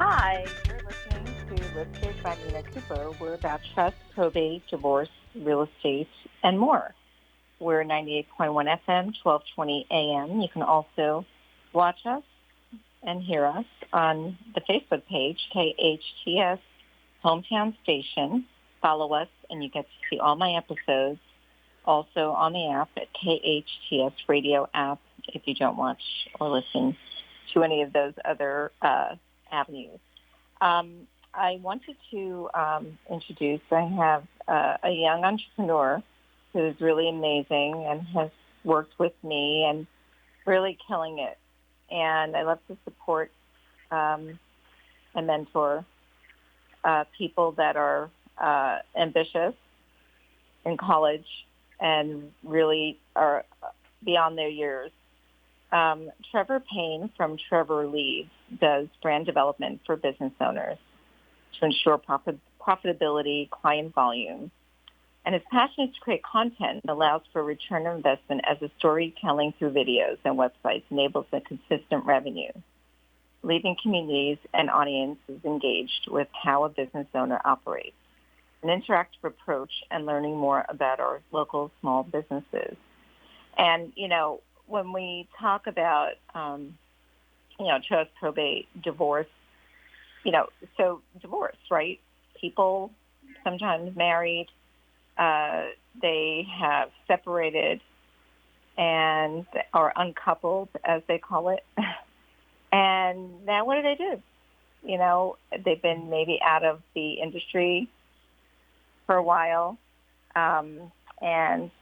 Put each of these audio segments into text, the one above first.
Hi, you're listening to Listed by Mina Kuper. We're about trust, probate, divorce, real estate, and more. We're 98.1 FM, 1220 AM. You can also watch us and hear us on the Facebook page, KHTS Hometown Station. Follow us, and you get to see all my episodes. Also on the app at KHTS Radio app if you don't watch or listen to any of those other avenues. I wanted to introduce, I have a young entrepreneur who's really amazing and has worked with me and really killing it. And I love to support and mentor people that are ambitious in college and really are beyond their years. Trevor Payne from TrevLeads does brand development for business owners to ensure profitability, client volume. And his passion is to create content that allows for return on investment as the storytelling through videos and websites enables a consistent revenue, leaving communities and audiences engaged with how a business owner operates, an interactive approach, and learning more about our local small businesses. And, when we talk about, trust, probate, divorce, so divorce, right? People sometimes married, they have separated and are uncoupled, as they call it. And now what do? They've been maybe out of the industry for a while, and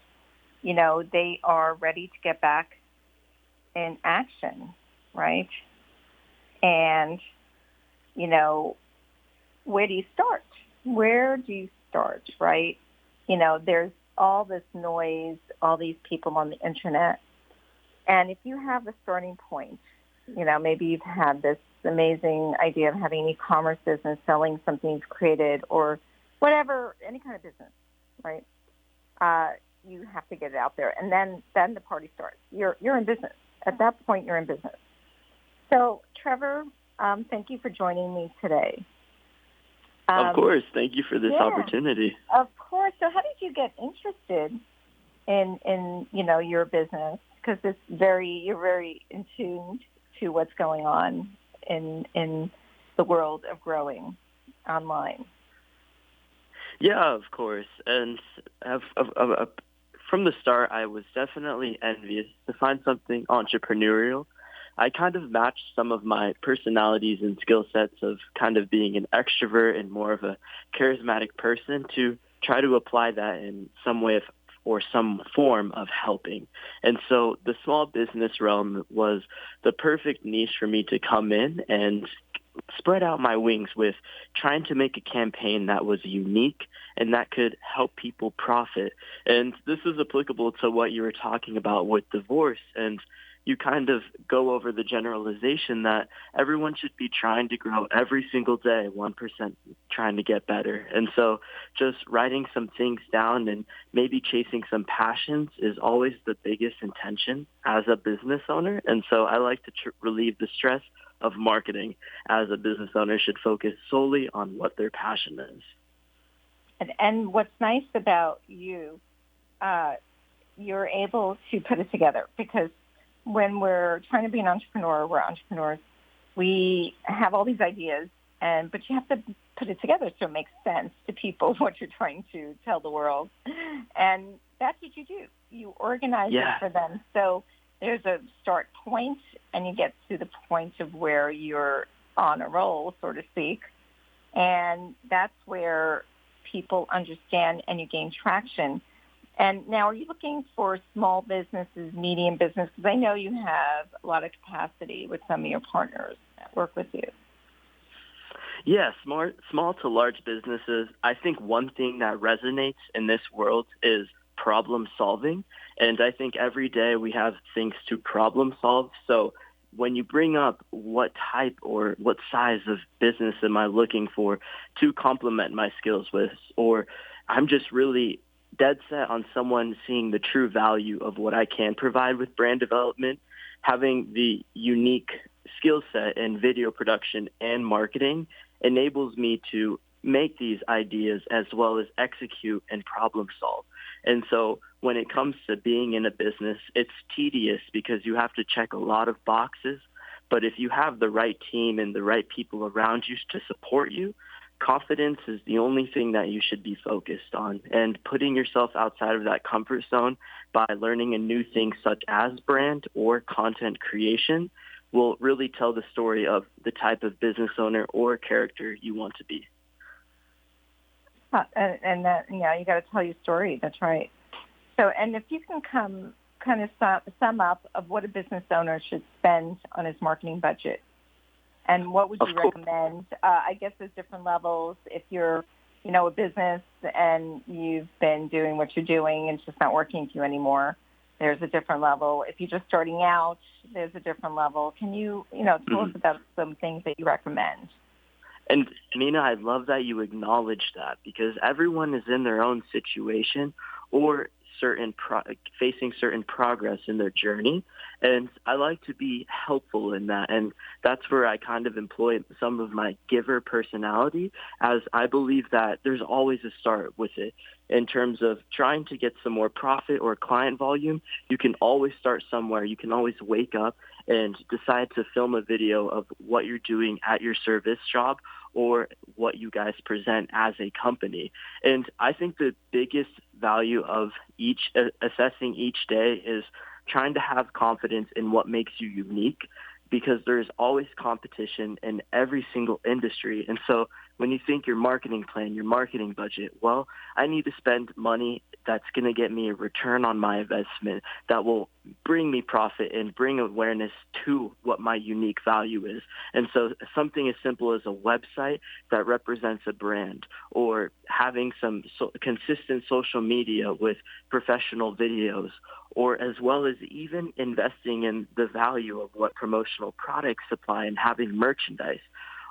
they are ready to get back in action, right? And, where do you start? Where do you start, right? There's all this noise, all these people on the internet. And if you have a starting point, maybe you've had this amazing idea of having an e-commerce business, selling something you've created or whatever, any kind of business, right? You have to get it out there. And then the party starts. You're in business. At that point, you're in business. So, Trevor, thank you for joining me today. Of course. Thank you for this opportunity. Of course. So how did you get interested in your business? Because you're very in tune to what's going on in the world of growing online. Yeah, of course. And from the start, I was definitely envious to find something entrepreneurial. I kind of matched some of my personalities and skill sets of kind of being an extrovert and more of a charismatic person to try to apply that in some way or some form of helping. And so the small business realm was the perfect niche for me to come in and spread out my wings with trying to make a campaign that was unique and that could help people profit. And this is applicable to what you were talking about with divorce. And you kind of go over the generalization that everyone should be trying to grow every single day, 1% trying to get better. And so just writing some things down and maybe chasing some passions is always the biggest intention as a business owner. And so I like to relieve the stress of marketing, as a business owner should focus solely on what their passion is. And what's nice about you, you're able to put it together, because when we're trying to be an entrepreneur, we're entrepreneurs, we have all these ideas, but you have to put it together so it makes sense to people what you're trying to tell the world. And that's what you do. You organize it for them. So there's a start point, and you get to the point of where you're on a roll, so to speak. And that's where people understand and you gain traction. And now, are you looking for small businesses, medium businesses? Because I know you have a lot of capacity with some of your partners that work with you. Yeah, small to large businesses. I think one thing that resonates in this world is problem solving. And I think every day we have things to problem solve. So when you bring up what type or what size of business am I looking for to complement my skills with, or I'm just really dead set on someone seeing the true value of what I can provide with brand development, having the unique skill set in video production and marketing enables me to make these ideas as well as execute and problem solve. And so when it comes to being in a business, it's tedious because you have to check a lot of boxes. But if you have the right team and the right people around you to support you, confidence is the only thing that you should be focused on. And putting yourself outside of that comfort zone by learning a new thing such as brand or content creation will really tell the story of the type of business owner or character you want to be. And that, yeah, you got to tell your story. That's right. So, and if you can kind of sum up of what a business owner should spend on his marketing budget, and what would you recommend? I guess there's different levels. If you're, a business and you've been doing what you're doing and it's just not working for you anymore, there's a different level. If you're just starting out, there's a different level. Can you, tell us about some things that you recommend? And Mina, I love that you acknowledge that because everyone is in their own situation or facing certain progress in their journey. And I like to be helpful in that. And that's where I kind of employ some of my giver personality, as I believe that there's always a start with it. In terms of trying to get some more profit or client volume, you can always start somewhere. You can always wake up and decide to film a video of what you're doing at your service job or what you guys present as a company. And I think the biggest value of assessing each day is trying to have confidence in what makes you unique, because there's always competition in every single industry. And so when you think your marketing plan, your marketing budget, well, I need to spend money that's going to get me a return on my investment that will bring me profit and bring awareness to what my unique value is. And so something as simple as a website that represents a brand, or having some consistent social media with professional videos, or as well as even investing in the value of what promotional products supply and having merchandise.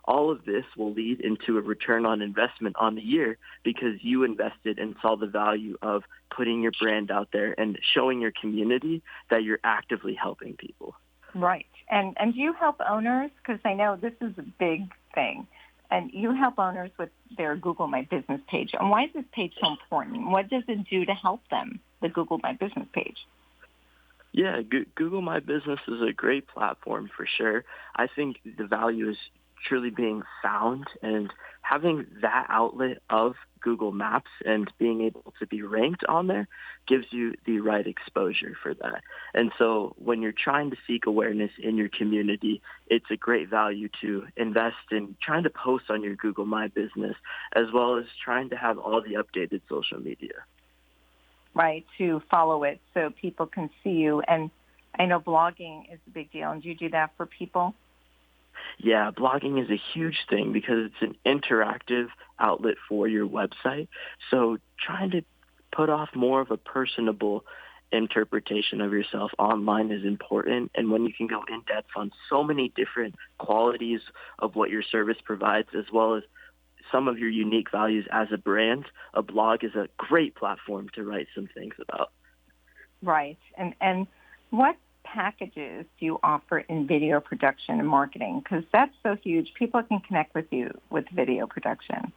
All of this will lead into a return on investment on the year because you invested and saw the value of putting your brand out there and showing your community that you're actively helping people. Right. And do you help owners? Because I know this is a big thing. And you help owners with their Google My Business page. And why is this page so important? What does it do to help them, the Google My Business page? Yeah, Google My Business is a great platform for sure. I think the value is truly being found, and having that outlet of Google Maps and being able to be ranked on there gives you the right exposure for that. And so when you're trying to seek awareness in your community, it's a great value to invest in trying to post on your Google My Business, as well as trying to have all the updated social media. Right, to follow it so people can see you. And I know blogging is a big deal. And do you do that for people? Yeah, blogging is a huge thing because it's an interactive outlet for your website. So trying to put off more of a personable interpretation of yourself online is important. And when you can go in depth on so many different qualities of what your service provides, as well as some of your unique values as a brand, a blog is a great platform to write some things about. Right. And what packages do you offer in video production and marketing? Because that's so huge. People can connect with you with video production.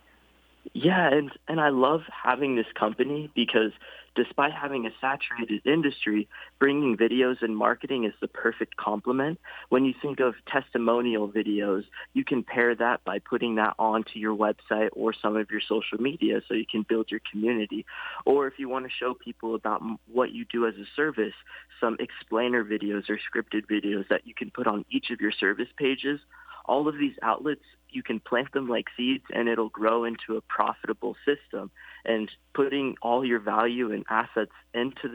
Yeah, and I love having this company because despite having a saturated industry, bringing videos and marketing is the perfect complement. When you think of testimonial videos, you can pair that by putting that onto your website or some of your social media so you can build your community. Or if you want to show people about what you do as a service, some explainer videos or scripted videos that you can put on each of your service pages. All of these outlets, you can plant them like seeds and it'll grow into a profitable system. And putting all your value and assets into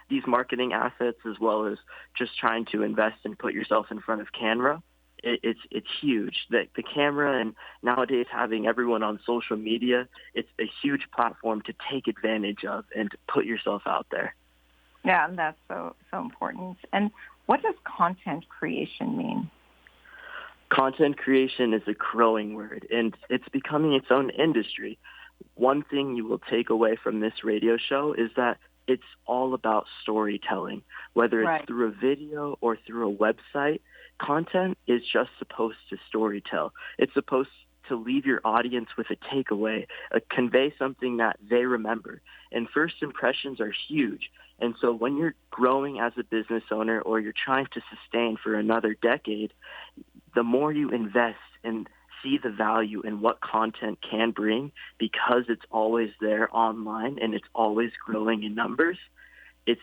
these marketing assets, as well as just trying to invest and put yourself in front of camera, it's huge. The camera, and nowadays having everyone on social media, it's a huge platform to take advantage of and to put yourself out there. Yeah, and that's so important. And what does content creation mean? Content creation is a growing word, and it's becoming its own industry. One thing you will take away from this radio show is that it's all about storytelling, whether it's through a video or through a website. content is just supposed to storytell. It's supposed to leave your audience with a takeaway, convey something that they remember. And first impressions are huge. And so when you're growing as a business owner or you're trying to sustain for another decade, the more you invest and see the value in what content can bring, because it's always there online and it's always growing in numbers, it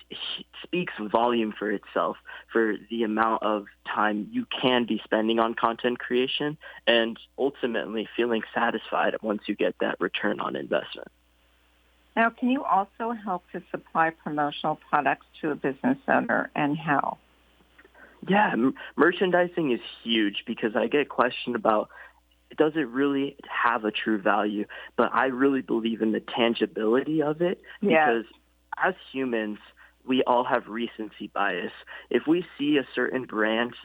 speaks volume for itself, for the amount of time you can be spending on content creation and ultimately feeling satisfied once you get that return on investment. Now, can you also help to supply promotional products to a business owner, and how? Yeah, merchandising is huge because I get questioned about, does it really have a true value? But I really believe in the tangibility of it because as humans, we all have recency bias. If we see a certain brand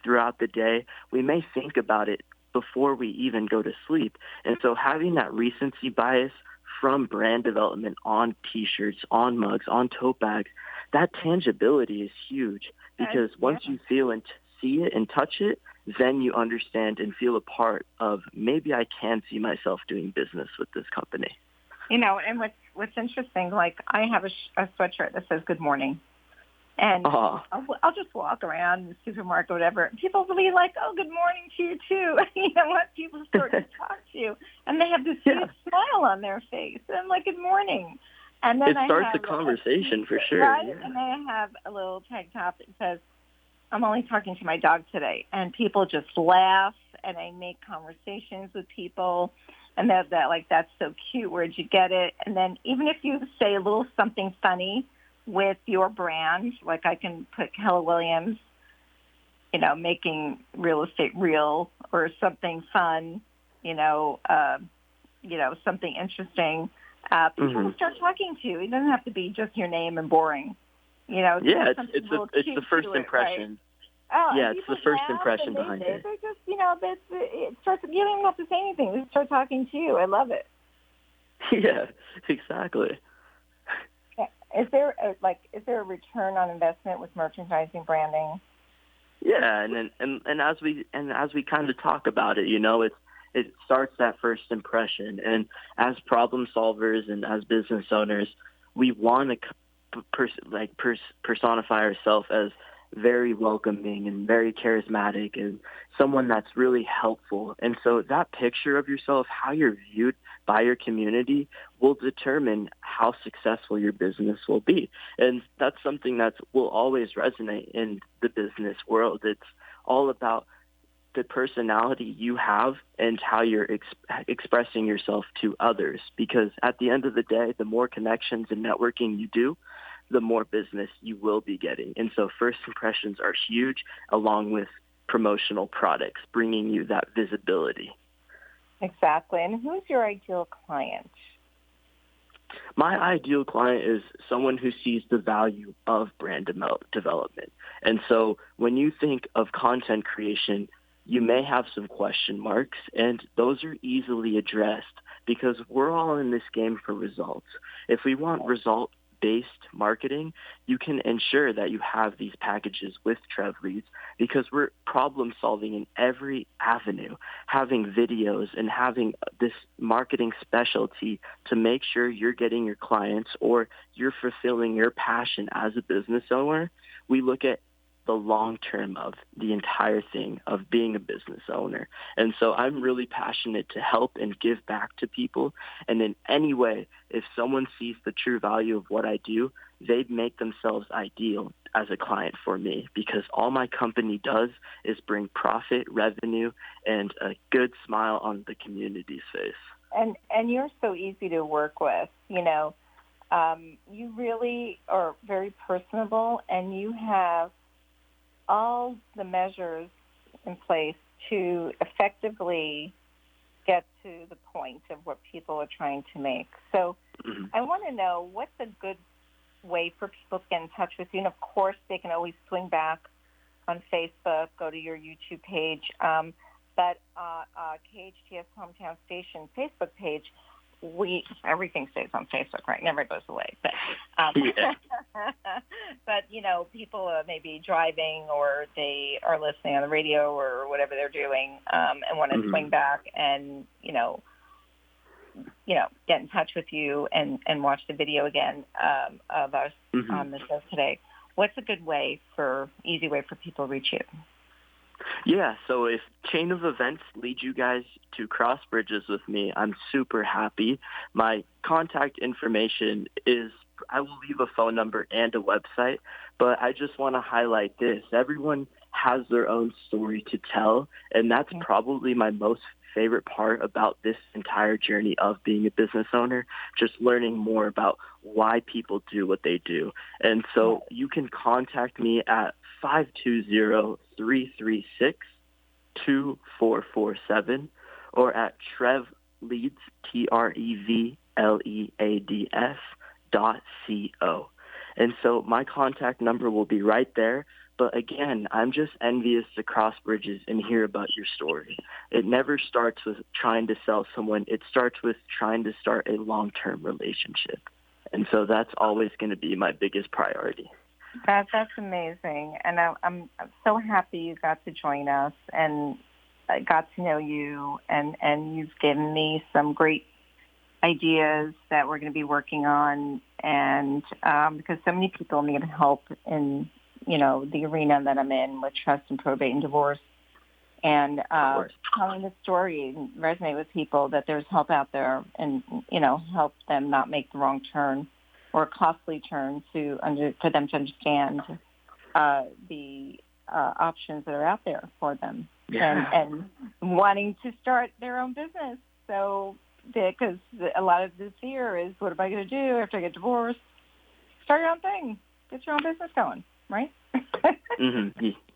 throughout the day, we may think about it before we even go to sleep. And so having that recency bias from brand development on T-shirts, on mugs, on tote bags, that tangibility is huge because once you feel and see it and touch it, then you understand and feel a part of, maybe I can see myself doing business with this company. You know, and what's interesting, like I have a sweatshirt that says "Good morning," and I'll just walk around the supermarket, or whatever. And people will be like, "Oh, good morning to you too." You know what? People start to talk to you, and they have this huge smile on their face. And I'm like, "Good morning," and then it starts a conversation for sure. Right? Yeah. And I have a little tank top that says, "I'm only talking to my dog today," and people just laugh, and I make conversations with people. And that like, that's so cute. Where'd you get it? And then even if you say a little something funny with your brand, like I can put Keller Williams, you know, making real estate real, or something fun, something interesting. People will start talking to you. It doesn't have to be just your name and boring. You know, it's the first impression. Right? Oh, yeah, it's the first impression behind it. They just, it starts, you don't even have to say anything. They start talking to you. I love it. Yeah, exactly. Is there a return on investment with merchandising branding? Yeah, and as we kind of talk about it, it starts that first impression, and as problem solvers and as business owners, we want to personify ourselves as very welcoming and very charismatic and someone that's really helpful. And so that picture of yourself, how you're viewed by your community, will determine how successful your business will be. And that's something that will always resonate in the business world. It's all about the personality you have and how you're expressing yourself to others. Because at the end of the day, the more connections and networking you do, the more business you will be getting. And so first impressions are huge, along with promotional products, bringing you that visibility. Exactly. And who's your ideal client? My ideal client is someone who sees the value of brand development. And so when you think of content creation, you may have some question marks, and those are easily addressed because we're all in this game for results. If we want result-based marketing, you can ensure that you have these packages with TrevLeads because we're problem solving in every avenue, having videos and having this marketing specialty to make sure you're getting your clients or you're fulfilling your passion as a business owner. We look at the long term of the entire thing of being a business owner. And so I'm really passionate to help and give back to people. And in any way, if someone sees the true value of what I do, they make themselves ideal as a client for me because all my company does is bring profit, revenue, and a good smile on the community's face. And you're so easy to work with, you really are very personable, and you have all the measures in place to effectively get to the point of what people are trying to make. So I want to know, what's a good way for people to get in touch with you? And, of course, they can always swing back on Facebook, go to your YouTube page. But KHTS Hometown Station Facebook page, everything stays on Facebook, right? Never goes away. But Yeah. but people may be driving or they are listening on the radio or whatever they're doing, and want to swing back and get in touch with you and watch the video again of us on the show today. What's a good easy way for people to reach you? Yeah, so if chain of events lead you guys to cross bridges with me, I'm super happy. My contact information is, I will leave a phone number and a website, but I just want to highlight this. Everyone has their own story to tell, and that's probably my most favorite part about this entire journey of being a business owner, just learning more about why people do what they do. And so you can contact me at 520-336-2447 or at TrevLeads, TrevLeads.co. And so my contact number will be right there. But again, I'm just envious to cross bridges and hear about your story. It never starts with trying to sell someone. It starts with trying to start a long-term relationship. And so that's always going to be my biggest priority. That's amazing. And I'm so happy you got to join us and I got to know you. And you've given me some great ideas that we're going to be working on. And because so many people need help in the arena that I'm in with trust and probate and divorce, and telling the story and resonate with people that there's help out there, and help them not make the wrong turn or a costly turn for them to understand the options that are out there for them, and wanting to start their own business. So because a lot of the fear is, what am I going to do after I get divorced? Start your own thing. Get your own business going. Right?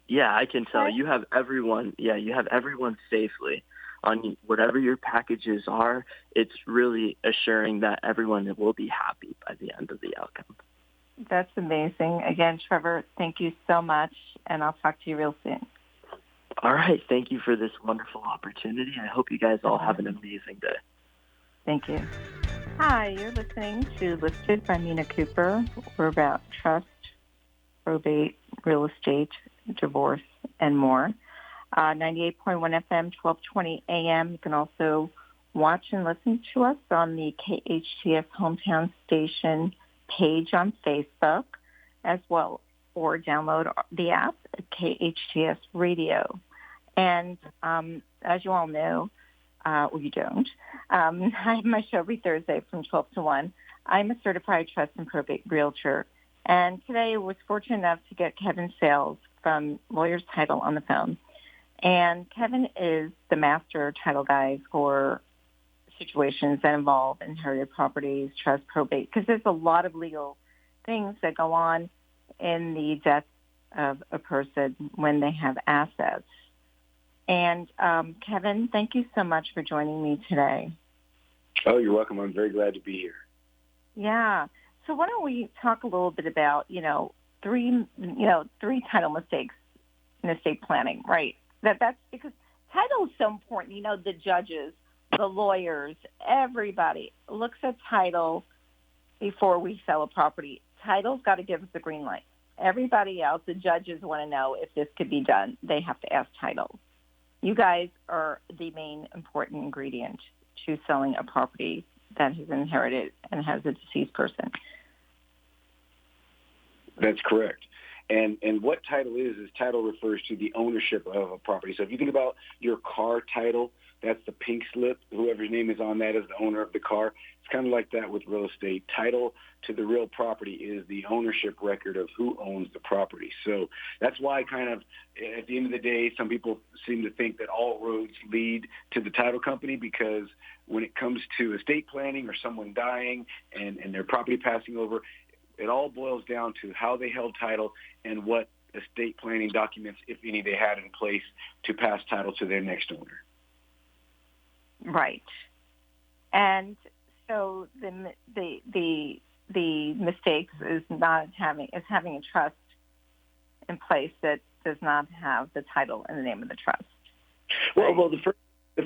Yeah, I can tell. You have everyone. Yeah, you have everyone safely on whatever your packages are. It's really assuring that everyone will be happy by the end of the outcome. That's amazing. Again, Trevor, thank you so much, and I'll talk to you real soon. All right. Thank you for this wonderful opportunity. I hope you guys all have an amazing day. Thank you. Hi, you're listening to Listed by Mina Kuper. We're about trust, probate, real estate, divorce, and more. 98.1 FM, 1220 AM. You can also watch and listen to us on the KHTS Hometown Station page on Facebook as well, or download the app at KHTS Radio. And as you all know, or you don't, I have my show every Thursday from 12 to 1. I'm a certified trust and probate realtor. And today I was fortunate enough to get Kevin Sayles from Lawyers Title on the phone. And Kevin is the master title guy for situations that involve inherited properties, trust, probate, because there's a lot of legal things that go on in the death of a person when they have assets. And Kevin, thank you so much for joining me today. Oh, you're welcome. I'm very glad to be here. Yeah. So why don't we talk a little bit about, three title mistakes in estate planning, right? That's because title is so important. The judges, the lawyers, everybody looks at title before we sell a property. Title's got to give us the green light. Everybody else, the judges want to know if this could be done. They have to ask title. You guys are the main important ingredient to selling a property that is inherited and has a deceased person. That's correct. And what title is title refers to the ownership of a property. So if you think about your car title, that's the pink slip. Whoever's name is on that is the owner of the car. It's kind of like that with real estate. Title to the real property is the ownership record of who owns the property. So that's why kind of at the end of the day, some people seem to think that all roads lead to the title company, because when it comes to estate planning or someone dying and their property passing over, it all boils down to how they held title and what estate planning documents, if any, they had in place to pass title to their next owner. Right. And so the mistakes is having a trust in place that does not have the title and the name of the trust. Well, the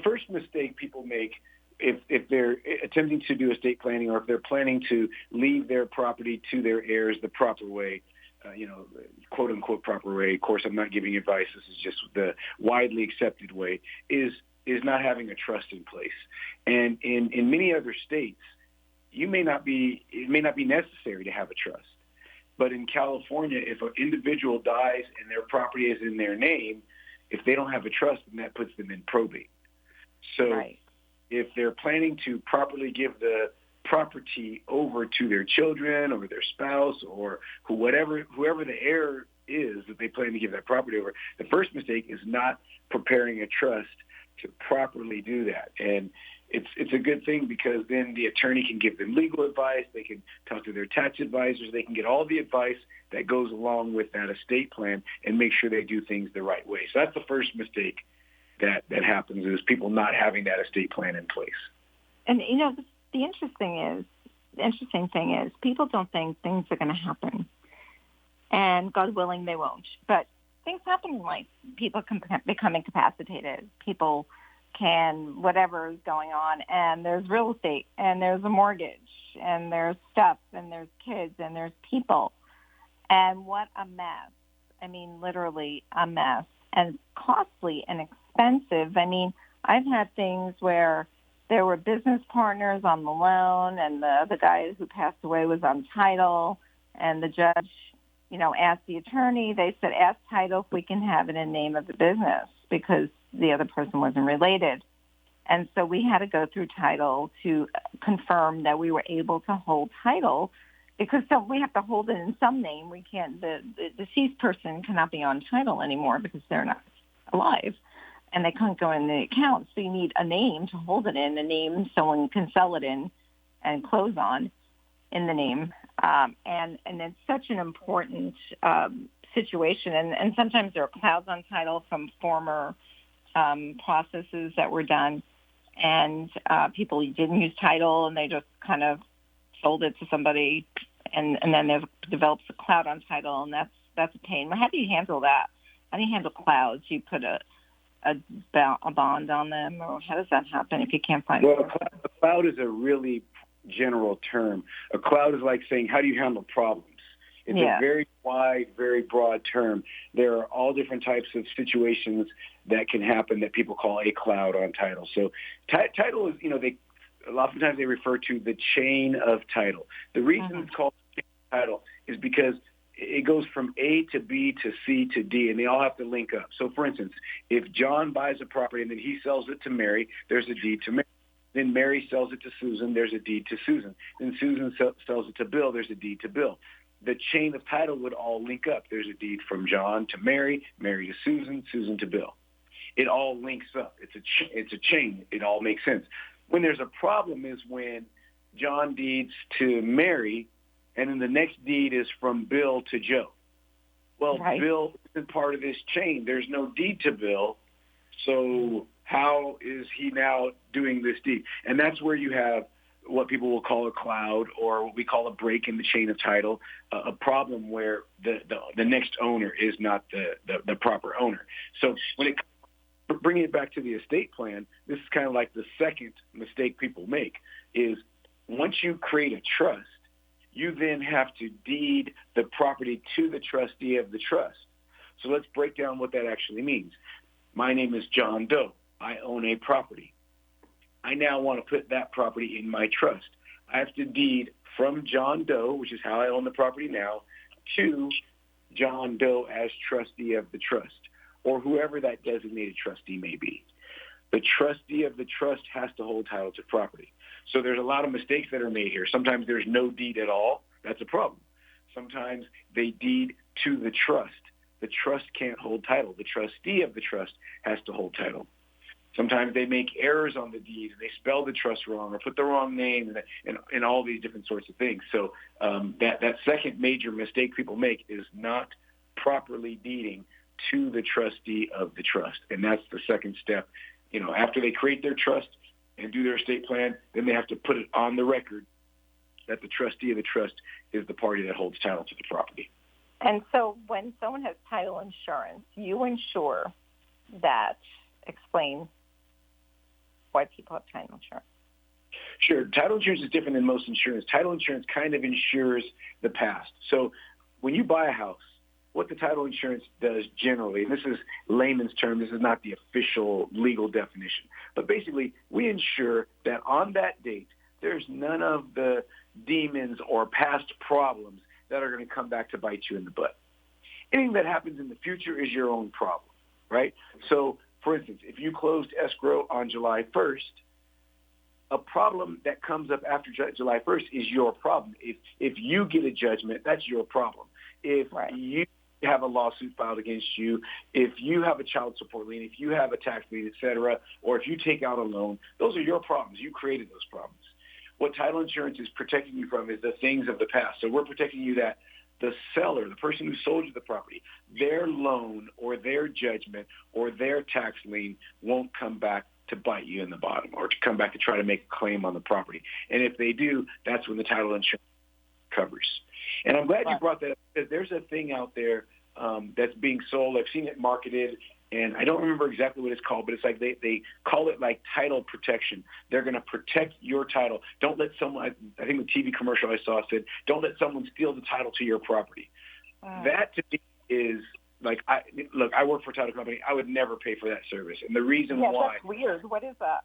first mistake people make if they're attempting to do estate planning, or if they're planning to leave their property to their heirs the proper way, quote unquote proper way. Of course, I'm not giving advice. This is just the widely accepted way. Is not having a trust in place. And in many other states, it may not be necessary to have a trust. But in California, if an individual dies and their property is in their name, if they don't have a trust, then that puts them in probate. So Right. if they're planning to properly give the property over to their children or their spouse or whoever the heir is that they plan to give that property over, the first mistake is not preparing a trust to properly do that. And it's a good thing, because then the attorney can give them legal advice. They can talk to their tax advisors. They can get all the advice that goes along with that estate plan and make sure they do things the right way. So that's the first mistake that happens, is people not having that estate plan in place. And, the interesting thing is people don't think things are going to happen. And God willing, they won't. But things happen in life. People can become incapacitated. People can, whatever is going on, and there's real estate, and there's a mortgage, and there's stuff, and there's kids, and there's people. And what a mess. I mean, literally a mess, and costly and expensive. I mean, I've had things where there were business partners on the loan, and the other guy who passed away was on title, and the judge, asked the attorney, they said, ask title if we can have it in name of the business, because the other person wasn't related. And so we had to go through title to confirm that we were able to hold title, because we have to hold it in some name. We can't, the deceased person cannot be on title anymore because they're not alive, and they can't go in the account. So you need a name to hold it in, a name someone can sell it in and close on in the name. And it's such an important situation. And sometimes there are clouds on title from former processes that were done, and people didn't use title, and they just kind of sold it to somebody, and then there develops a cloud on title, and that's a pain. How do you handle that? How do you handle clouds? You put a bond on them, or how does that happen if you can't find Well, a cloud is a really general term. A cloud is like saying, how do you handle problems? It's a very wide, very broad term. There are all different types of situations that can happen that people call a cloud on title. So title is, oftentimes they refer to the chain of title. The reason it's called chain of title is because it goes from A to B to C to D, and they all have to link up. So, for instance, if John buys a property and then he sells it to Mary, there's a deed to Mary. Then Mary sells it to Susan, there's a deed to Susan. Then Susan sells it to Bill, there's a deed to Bill. The chain of title would all link up. There's a deed from John to Mary, Mary to Susan, Susan to Bill. It all links up. It's a chain. It all makes sense. When there's a problem is when John deeds to Mary, and then the next deed is from Bill to Joe. Well, right. Bill isn't part of this chain. There's no deed to Bill, so how is he now doing this deed? And that's where you have what people will call a cloud, or what we call a break in the chain of title, a problem where the next owner is not the proper owner. So when it bringing it back to the estate plan, this is kind of like the second mistake people make, is once you create a trust, you then have to deed the property to the trustee of the trust. So let's break down what that actually means. My name is John Doe. I own a property. I now want to put that property in my trust. I have to deed from John Doe, which is how I own the property now, to John Doe as trustee of the trust, or whoever that designated trustee may be. The trustee of the trust has to hold title to property. So there's a lot of mistakes that are made here. Sometimes there's no deed at all. That's a problem. Sometimes they deed to the trust. The trust can't hold title. The trustee of the trust has to hold title. Sometimes they make errors on the deed, and they spell the trust wrong or put the wrong name, and all these different sorts of things. So that second major mistake people make is not properly deeding to the trustee of the trust. And that's the second step. After they create their trust and do their estate plan, then they have to put it on the record that the trustee of the trust is the party that holds title to the property. And so when someone has title insurance, you ensure that, explain why people have title insurance. Sure. Title insurance is different than most insurance. Title insurance kind of insures the past. So when you buy a house, what the title insurance does generally, and this is layman's term, this is not the official legal definition, but basically we ensure that on that date, there's none of the demons or past problems that are going to come back to bite you in the butt. Anything that happens in the future is your own problem, right? So, for instance, if you closed escrow on July 1st, a problem that comes up after July 1st is your problem. If you get a judgment, that's your problem. If you have a lawsuit filed against you, if you have a child support lien, if you have a tax lien, et cetera, or if you take out a loan, those are your problems. You created those problems. What title insurance is protecting you from is the things of the past. So we're protecting you that the seller, the person who sold you the property, their loan or their judgment or their tax lien won't come back to bite you in the bottom or to come back to try to make a claim on the property. And if they do, that's when the title insurance covers. And I'm glad you brought that up because there's a thing out there that's being sold. I've seen it marketed, and I don't remember exactly what it's called, but it's like they call it like title protection. They're going to protect your title. Don't let someone, I think the TV commercial I saw said, don't let someone steal the title to your property. That to me is like, I work for a title company. I would never pay for that service. And the reason why. That's weird. What is that?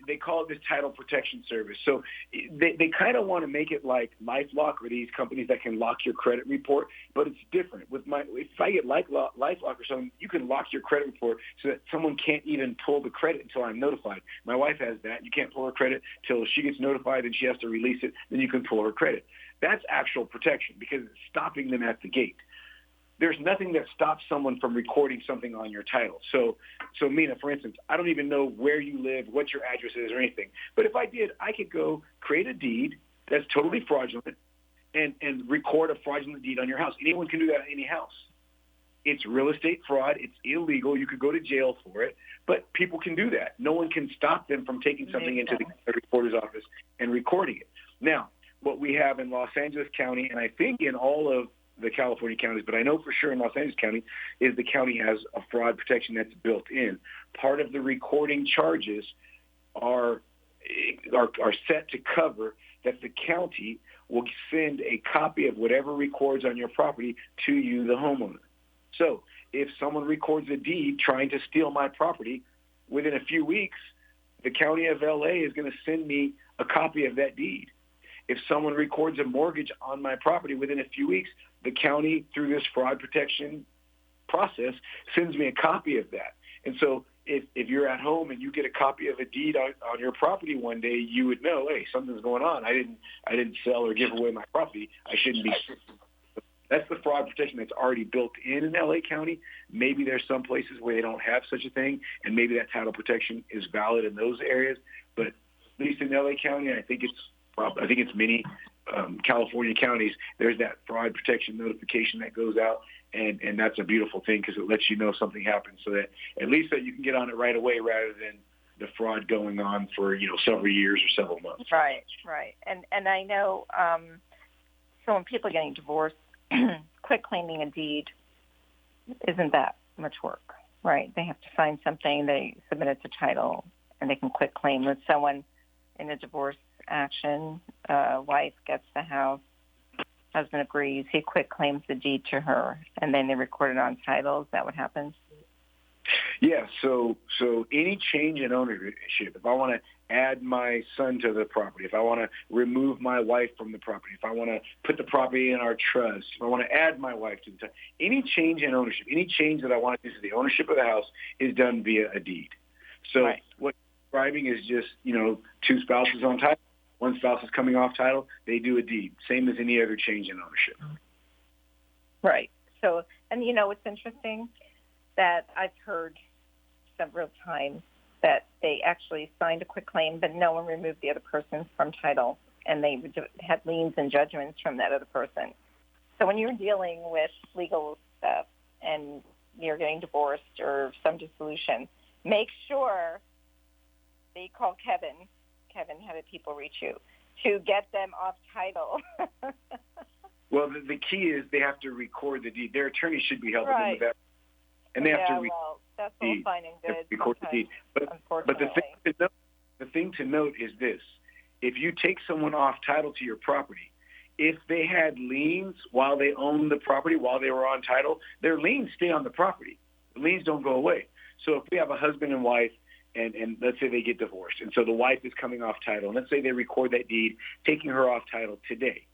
They call it this title protection service. So they kind of want to make it like LifeLock or these companies that can lock your credit report, but it's different. If I get LifeLock or something, you can lock your credit report so that someone can't even pull the credit until I'm notified. My wife has that. You can't pull her credit till she gets notified and she has to release it. Then you can pull her credit. That's actual protection because it's stopping them at the gate. There's nothing that stops someone from recording something on your title. So Mina, for instance, I don't even know where you live, what your address is or anything. But if I did, I could go create a deed that's totally fraudulent and record a fraudulent deed on your house. Anyone can do that on any house. It's real estate fraud. It's illegal. You could go to jail for it, but people can do that. No one can stop them from taking something into the recorder's office and recording it. Now, what we have in Los Angeles County, and I think in all of the California counties, but I know for sure in Los Angeles County is the county has a fraud protection that's built in. Part of the recording charges are set to cover that the county will send a copy of whatever records on your property to you, the homeowner. So if someone records a deed trying to steal my property, within a few weeks, the county of LA is going to send me a copy of that deed. If someone records a mortgage on my property within a few weeks, the county, through this fraud protection process, sends me a copy of that. And so if you're at home and you get a copy of a deed on your property one day, you would know, hey, something's going on. I didn't sell or give away my property. I shouldn't be. That's the fraud protection that's already built in LA County. Maybe there's some places where they don't have such a thing, and maybe that title protection is valid in those areas. But at least in LA County, I think it's many California counties, there's that fraud protection notification that goes out, and that's a beautiful thing because it lets you know something happened so that at least that you can get on it right away rather than the fraud going on for, several years or several months. Right. And I know, so when people are getting divorced, quit claiming a deed isn't that much work, right? They have to sign something, they submit it to title, and they can quit claim. With someone in a divorce action, wife gets the house, husband agrees, he quit claims the deed to her, and then they record it on title. Is that what happens? Yeah, so any change in ownership, if I want to add my son to the property, if I want to remove my wife from the property, if I want to put the property in our trust, if I want to add my wife to the trust, any change in ownership, any change that I want to do to the ownership of the house is done via a deed. So what you're describing is just, two spouses on title. One spouse is coming off title, they do a deed, same as any other change in ownership. Right. So, and what's interesting that I've heard several times that they actually signed a quitclaim, but no one removed the other person from title, and they had liens and judgments from that other person. So when you're dealing with legal stuff and you're getting divorced or some dissolution, make sure that you call Kevin. Kevin, how did people reach you? To get them off title. Well, the key is they have to record the deed. Their attorney should be helping them with that. And they have to record that's all fine and good. record the deed. But the thing thing to note is this. If you take someone off title to your property, if they had liens while they owned the property, while they were on title, their liens stay on the property. The liens don't go away. So if we have a husband and wife, and let's say they get divorced, and so the wife is coming off title, and let's say they record that deed, taking her off title today.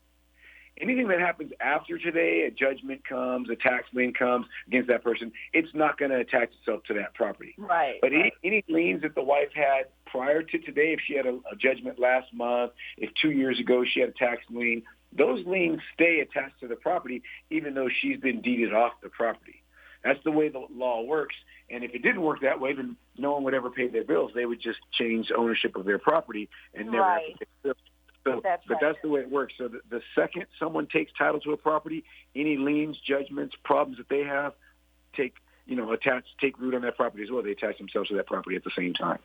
Anything that happens after today, a judgment comes, a tax lien comes against that person, it's not going to attach itself to that property. Right. But any liens that the wife had prior to today, if she had a judgment last month, if 2 years ago she had a tax lien, those liens stay attached to the property even though she's been deeded off the property. That's the way the law works. And if it didn't work that way, then no one would ever pay their bills. They would just change ownership of their property and never have to pay their bills. So, that's the way it works. So the second someone takes title to a property, any liens, judgments, problems that they have take root on that property as well. They attach themselves to that property at the same time.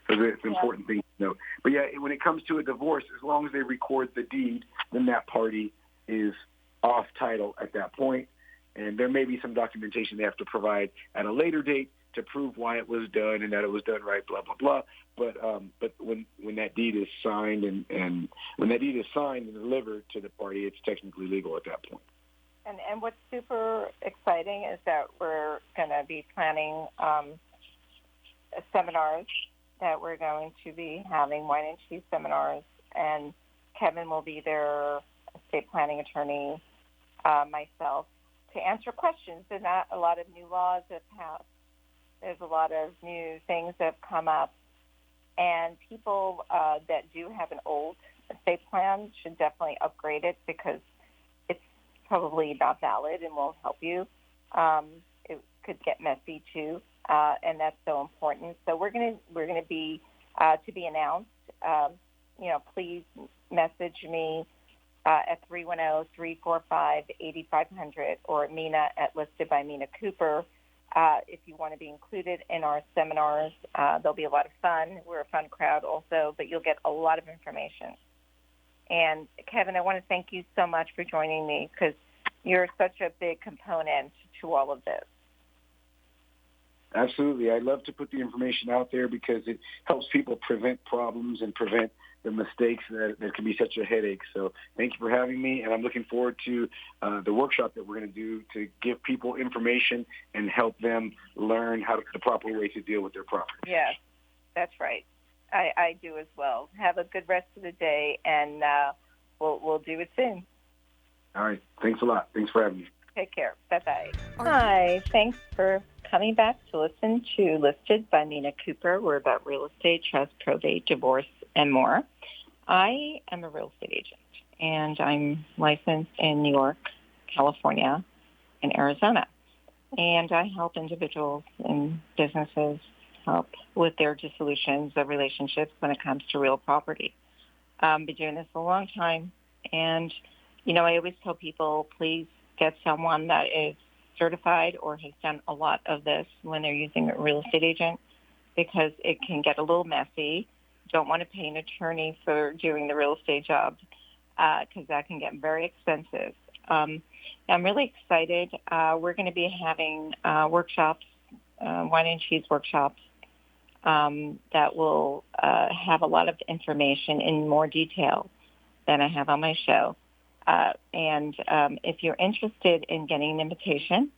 So it's an important thing to note. But yeah, when it comes to a divorce, as long as they record the deed, then that party is off title at that point. And there may be some documentation they have to provide at a later date to prove why it was done and that it was done right, blah, blah, blah. But when that deed is signed and when that deed is signed and delivered to the party, it's technically legal at that point. And what's super exciting is that we're going to be planning seminars that we're going to be having, wine and cheese seminars, and Kevin will be their estate planning attorney, myself, to answer questions. There's not a lot of new laws that have passed. There's a lot of new things that have come up. And people that do have an old estate plan should definitely upgrade it because it's probably not valid and won't help you. It could get messy too, and that's so important. So we're gonna be to be announced. Please message me at 310-345-8500 or Mina at listed by Mina Kuper. If you want to be included in our seminars, there'll be a lot of fun. We're a fun crowd also, but you'll get a lot of information. And Kevin, I want to thank you so much for joining me because you're such a big component to all of this. Absolutely. I love to put the information out there because it helps people prevent problems and prevent the mistakes that can be such a headache. So thank you for having me, and I'm looking forward to the workshop that we're going to do to give people information and help them learn the proper way to deal with their property. Yes, that's right. I do as well. Have a good rest of the day, and we'll do it soon. All right. Thanks a lot. Thanks for having me. Take care. Bye-bye. Hi. Thanks for coming back to listen to Listed by Mina Kuper. We're about real estate, trust, probate, divorce, and more. I am a real estate agent, and I'm licensed in New York, California, and Arizona. And I help individuals and businesses help with their dissolutions of relationships when it comes to real property. I've been doing this a long time, and, I always tell people, please get someone that is certified or has done a lot of this when they're using a real estate agent because it can get a little messy. Don't want to pay an attorney for doing the real estate job because that can get very expensive. I'm really excited. We're going to be having workshops, wine and cheese workshops that will have a lot of information in more detail than I have on my show. And if you're interested in getting an invitation,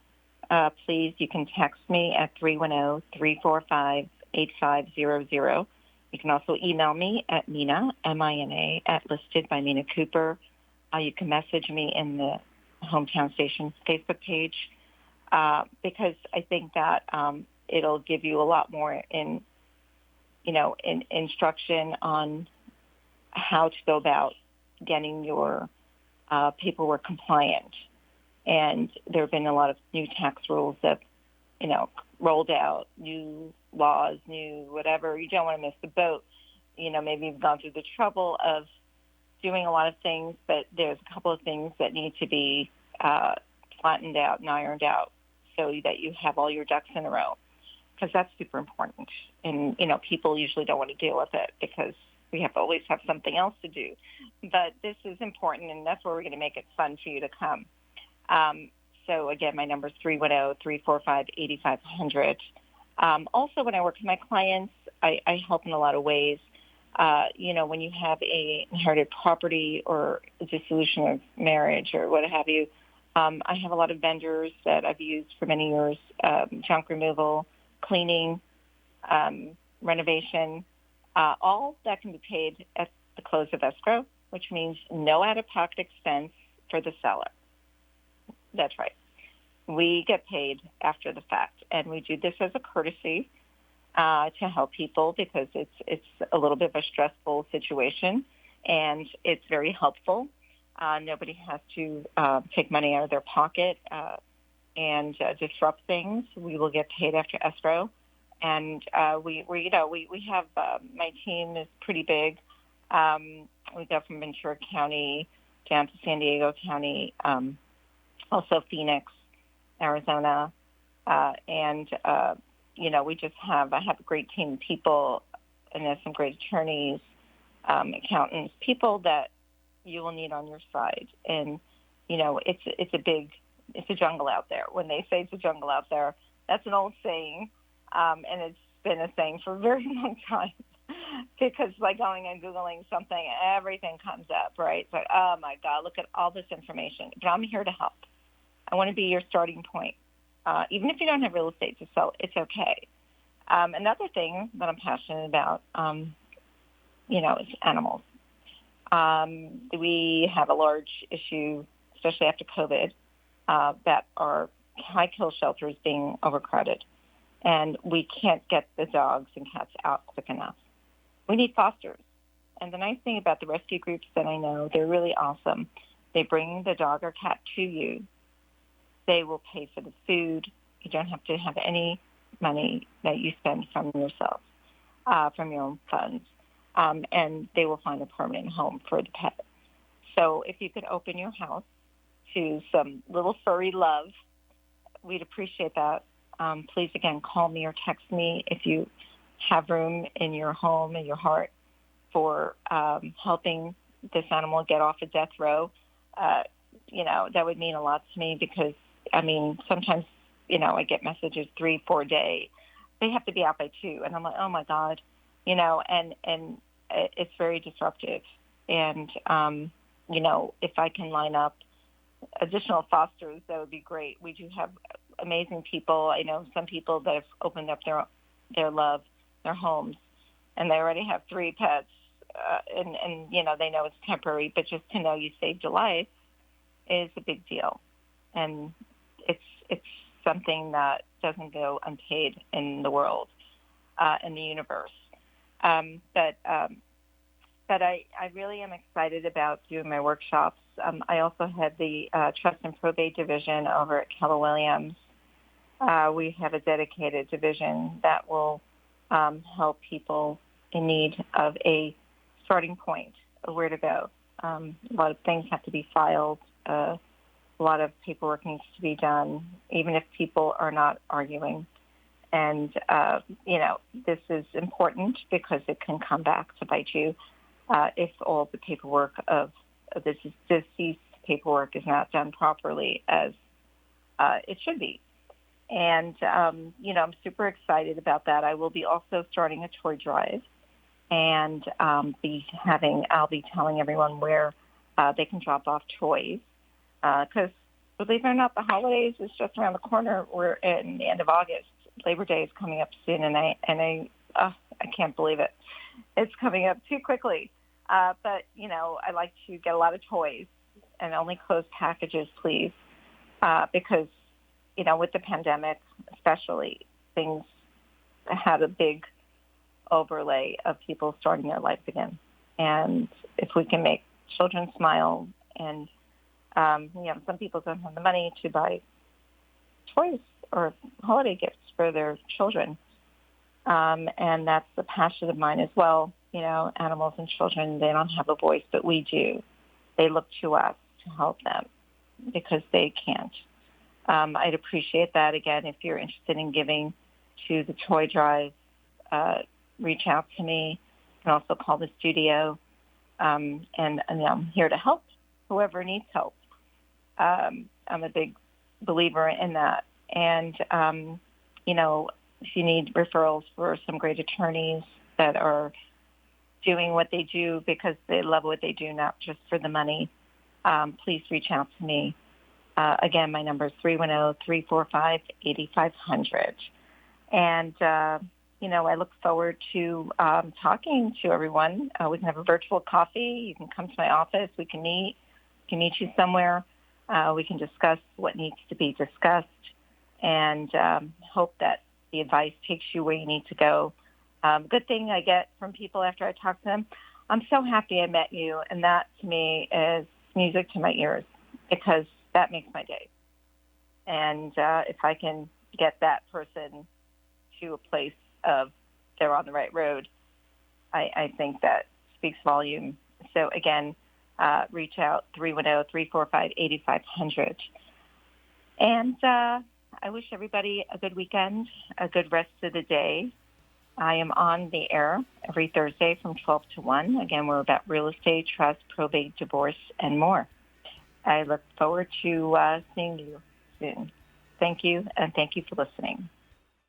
please, you can text me at 310-345-8500. You can also email me at Mina, M-I-N-A, at listed by Mina Kuper. You can message me in the Hometown Station Facebook page because I think that it'll give you a lot more in instruction on how to go about getting your paperwork compliant. And there have been a lot of new tax rules that, rolled out, new laws, new whatever. You don't want to miss the boat. Maybe you've gone through the trouble of doing a lot of things, but there's a couple of things that need to be flattened out and ironed out so that you have all your ducks in a row, because that's super important. And, people usually don't want to deal with it because we have to always have something else to do. But this is important, and that's where we're going to make it fun for you to come. So, again, my number is 310-345-8500. Also, when I work with my clients, I help in a lot of ways. When you have a inherited property or a dissolution of marriage or what have you, I have a lot of vendors that I've used for many years, junk removal, cleaning, renovation, all that can be paid at the close of escrow, which means no out-of-pocket expense for the seller. That's right. We get paid after the fact, and we do this as a courtesy to help people because it's a little bit of a stressful situation, and it's very helpful. Nobody has to take money out of their pocket and disrupt things. We will get paid after escrow, and we have my team is pretty big. We go from Ventura County down to San Diego County, also Phoenix, Arizona, and I have a great team of people, and there's some great attorneys, accountants, people that you will need on your side. And it's a jungle out there. When they say it's a jungle out there, that's an old saying, and it's been a saying for a very long time. Because by going and Googling something, everything comes up, right? It's like, oh, my God, look at all this information. But I'm here to help. I want to be your starting point. Even if you don't have real estate to sell, it's okay. Another thing that I'm passionate about, is animals. We have a large issue, especially after COVID, that our high kill shelters being overcrowded. And we can't get the dogs and cats out quick enough. We need fosters. And the nice thing about the rescue groups that I know, they're really awesome. They bring the dog or cat to you. They will pay for the food. You don't have to have any money that you spend from yourself, from your own funds. And they will find a permanent home for the pet. So if you could open your house to some little furry love, we'd appreciate that. Please, again, call me or text me if you have room in your home and your heart for helping this animal get off a death row. That would mean a lot to me because, sometimes, I get messages 3-4 days. They have to be out by 2. And I'm like, oh, my God, and it's very disruptive. And, if I can line up additional fosters, that would be great. We do have amazing people. I know some people that have opened up their love, their homes, and they already have 3 pets, and they know it's temporary, but just to know you saved a life is a big deal. And it's something that doesn't go unpaid in the world, in the universe. But I really am excited about doing my workshops. I also had the Trust and Probate division over at Keller Williams. We have a dedicated division that will help people in need of a starting point of where to go. A lot of things have to be filed. A lot of paperwork needs to be done, even if people are not arguing. And, this is important because it can come back to bite you if all the paperwork of this deceased paperwork is not done properly as it should be. And, I'm super excited about that. I will be also starting a toy drive, and I'll be telling everyone where they can drop off toys. Because believe it or not, the holidays is just around the corner. We're in the end of August. Labor Day is coming up soon, and I can't believe it. It's coming up too quickly. But, I like to get a lot of toys and only closed packages, please, because, with the pandemic especially, things had a big overlay of people starting their life again. And if we can make children smile and, some people don't have the money to buy toys or holiday gifts for their children. And that's the passion of mine as well. Animals and children, they don't have a voice, but we do. They look to us to help them because they can't. I'd appreciate that. Again, if you're interested in giving to the toy drive, reach out to me. You can also call the studio. And I'm here to help whoever needs help. I'm a big believer in that. And, if you need referrals for some great attorneys that are doing what they do because they love what they do, not just for the money, please reach out to me. Again, my number is 310-345-8500. And, I look forward to talking to everyone. We can have a virtual coffee. You can come to my office. We can meet. We can meet you somewhere. We can discuss what needs to be discussed and hope that the advice takes you where you need to go. Good thing I get from people after I talk to them, I'm so happy I met you, and that to me is music to my ears because that makes my day. And if I can get that person to a place of they're on the right road, I think that speaks volume. So again, reach out, 310-345-8500. And I wish everybody a good weekend, a good rest of the day. I am on the air every Thursday from 12 to 1. Again, we're about real estate, trust, probate, divorce, and more. I look forward to seeing you soon. Thank you, and thank you for listening.